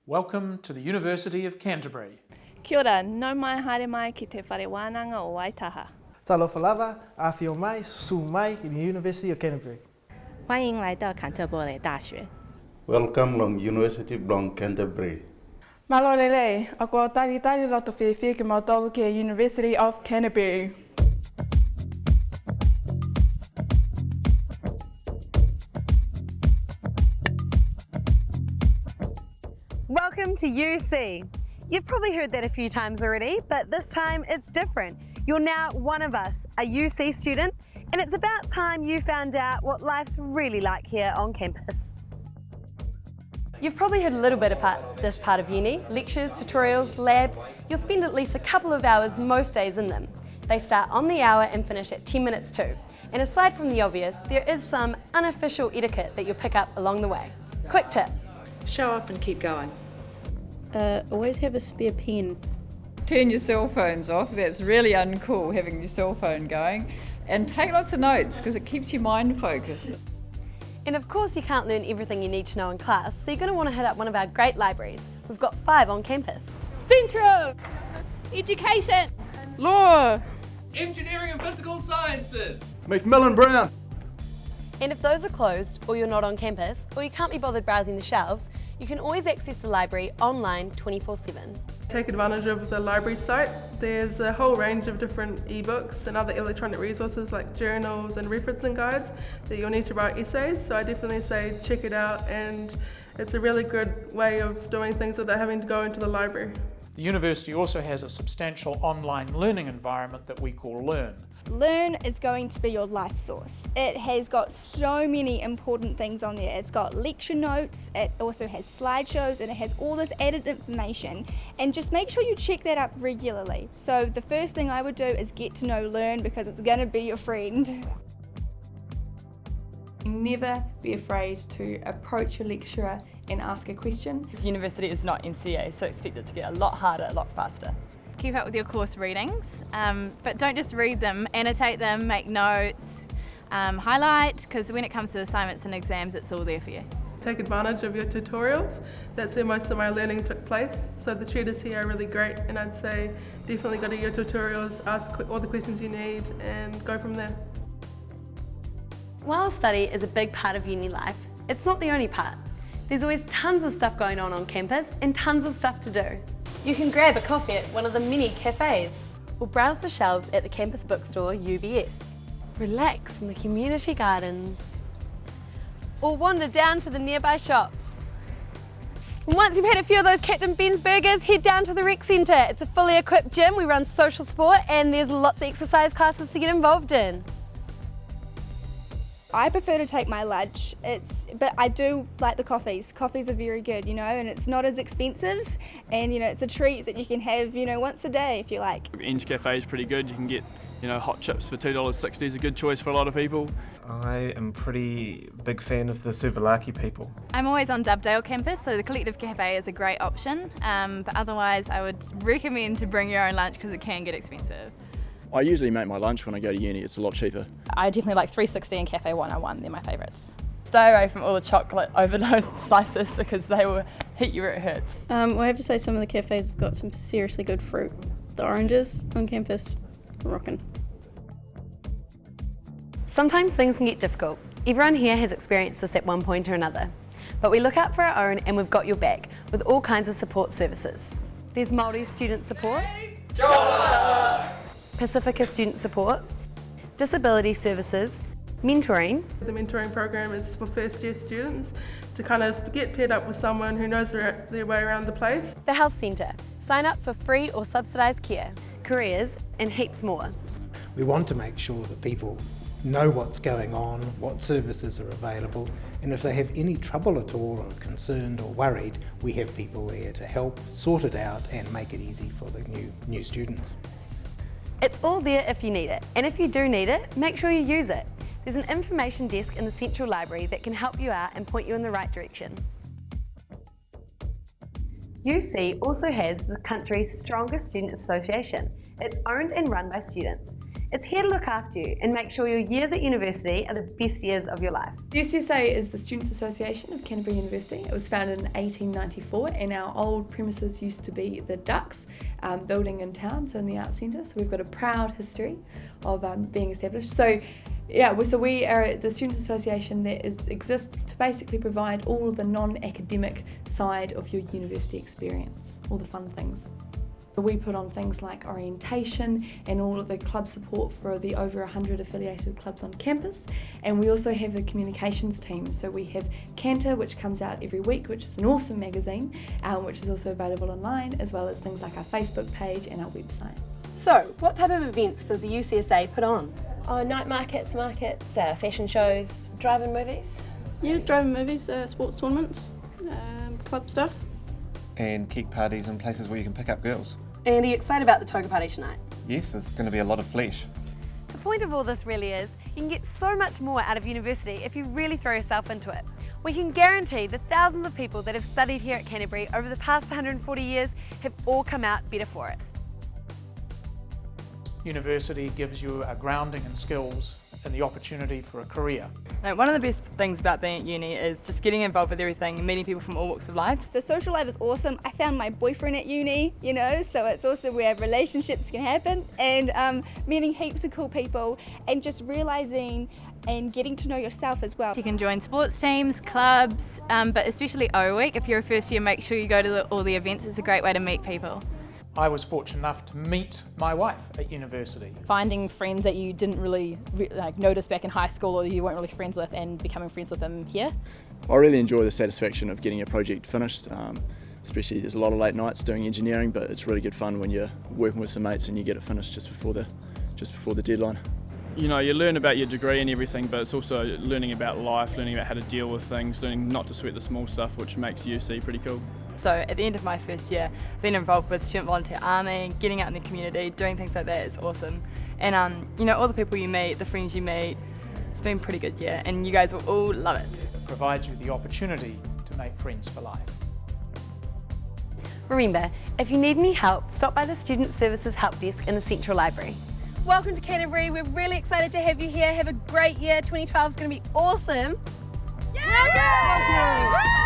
Welcome to the University of Canterbury. Kia ora, nau mai haere mai ki te whare wānanga o Waitaha. Talofa lava, awhio mai, susu mai in the University of Canterbury. 欢迎来到坎特伯雷大学。 Welcome long University of Canterbury. Malo lele, ako tari loto whiwhi ki mautolu ki University of Canterbury. Welcome to UC. You've probably heard that a few times already, but this time it's different. You're now one of us, a UC student, and it's about time you found out what life's really like here on campus. You've probably heard a little bit about this part of uni. Lectures, tutorials, labs. You'll spend at least a couple of hours most days in them. They start on the hour and finish at 10 minutes to. And aside from the obvious, there is some unofficial etiquette that you'll pick up along the way. Quick tip. Show up and keep going. Always have a spare pen. Turn your cell phones off. That's really uncool, having your cell phone going. And take lots of notes because it keeps your mind focused. And of course you can't learn everything you need to know in class, so you're going to want to hit up one of our great libraries. We've got 5 on campus. Central! Education! Law! Engineering and Physical Sciences! Macmillan Brown! And if those are closed, or you're not on campus, or you can't be bothered browsing the shelves, you can always access the library online 24/7. Take advantage of the library site. There's a whole range of different ebooks and other electronic resources like journals and referencing guides that you'll need to write essays. So I definitely say check it out, and it's a really good way of doing things without having to go into the library. The university also has a substantial online learning environment that we call Learn. Learn is going to be your life source. It has got so many important things on there. It's got lecture notes, it also has slideshows, and it has all this added information. And just make sure you check that up regularly. So the first thing I would do is get to know Learn, because it's going to be your friend. Never be afraid to approach your lecturer and ask a question. This university is not NCA, so expect it to get a lot harder, a lot faster. Keep up with your course readings, but don't just read them, annotate them, make notes, highlight, because when it comes to assignments and exams, it's all there for you. Take advantage of your tutorials. That's where most of my learning took place. So the tutors here are really great, and I'd say definitely go to your tutorials, ask all the questions you need, and go from there. While study is a big part of uni life, it's not the only part. There's always tons of stuff going on campus and tons of stuff to do. You can grab a coffee at one of the many cafes, or browse the shelves at the campus bookstore UBS. Relax in the community gardens, or wander down to the nearby shops. And once you've had a few of those Captain Ben's burgers, head down to the rec centre. It's a fully equipped gym, we run social sport, and there's lots of exercise classes to get involved in. I prefer to take my lunch, but I do like the coffees. Coffees are very good, and it's not as expensive, and it's a treat that you can have, once a day if you like. Eng Cafe is pretty good. You can get, hot chips for $2.60 is a good choice for a lot of people. I am pretty big fan of the Suvalaki people. I'm always on Dovedale campus, so the Collective Cafe is a great option, but otherwise I would recommend to bring your own lunch because it can get expensive. I usually make my lunch when I go to uni, it's a lot cheaper. I definitely like 360 and Cafe 101, they're my favourites. Stay away from all the chocolate overload slices because they will hit you where it hurts. Well, I have to say some of the cafes have got some seriously good fruit. The oranges on campus, rockin'. Sometimes things can get difficult. Everyone here has experienced this at one point or another. But we look out for our own, and we've got your back with all kinds of support services. There's Māori student support, Pacifica student support, disability services, mentoring. The mentoring program is for first year students to kind of get paired up with someone who knows their way around the place. The health centre. Sign up for free or subsidised care, careers, and heaps more. We want to make sure that people know what's going on, what services are available, and if they have any trouble at all or concerned or worried, we have people there to help sort it out and make it easy for the new students. It's all there if you need it, and if you do need it, make sure you use it. There's an information desk in the Central Library that can help you out and point you in the right direction. UC also has the country's strongest student association. It's owned and run by students. It's here to look after you and make sure your years at university are the best years of your life. UCSA is the Students' Association of Canterbury University. It was founded in 1894 and our old premises used to be the Ducks building in town, so in the Arts Centre. So we've got a proud history of being established. So we are the Students' Association that exists to basically provide all of the non-academic side of your university experience, all the fun things. We put on things like orientation and all of the club support for the over 100 affiliated clubs on campus, and we also have a communications team. So we have Canter, which comes out every week, which is an awesome magazine, which is also available online, as well as things like our Facebook page and our website. So, what type of events does the UCSA put on? Night markets, fashion shows, drive-in movies. Yeah, drive-in movies, sports tournaments, club stuff. And cake parties and places where you can pick up girls. And are you excited about the toga party tonight? Yes, there's going to be a lot of flesh. The point of all this really is, you can get so much more out of university if you really throw yourself into it. We can guarantee the thousands of people that have studied here at Canterbury over the past 140 years have all come out better for it. University gives you a grounding in skills and the opportunity for a career. One of the best things about being at uni is just getting involved with everything, meeting people from all walks of life. The social life is awesome. I found my boyfriend at uni, so it's also where relationships can happen, and meeting heaps of cool people and just realising and getting to know yourself as well. You can join sports teams, clubs, but especially O Week. If you're a first year, make sure you go to all the events. It's a great way to meet people. I was fortunate enough to meet my wife at university. Finding friends that you didn't really notice back in high school or you weren't really friends with, and becoming friends with them here. I really enjoy the satisfaction of getting a project finished, especially there's a lot of late nights doing engineering, but it's really good fun when you're working with some mates and you get it finished just before the deadline. You know, you learn about your degree and everything, but it's also learning about life, learning about how to deal with things, learning not to sweat the small stuff, which makes UC pretty cool. So at the end of my first year, being involved with Student Volunteer Army, getting out in the community, doing things like that is awesome. And all the people you meet, the friends you meet, it's been a pretty good year, and you guys will all love it. It provides you the opportunity to make friends for life. Remember, if you need any help, stop by the Student Services Help Desk in the Central Library. Welcome to Canterbury. We're really excited to have you here. Have a great year. 2012 is going to be awesome. Yeah!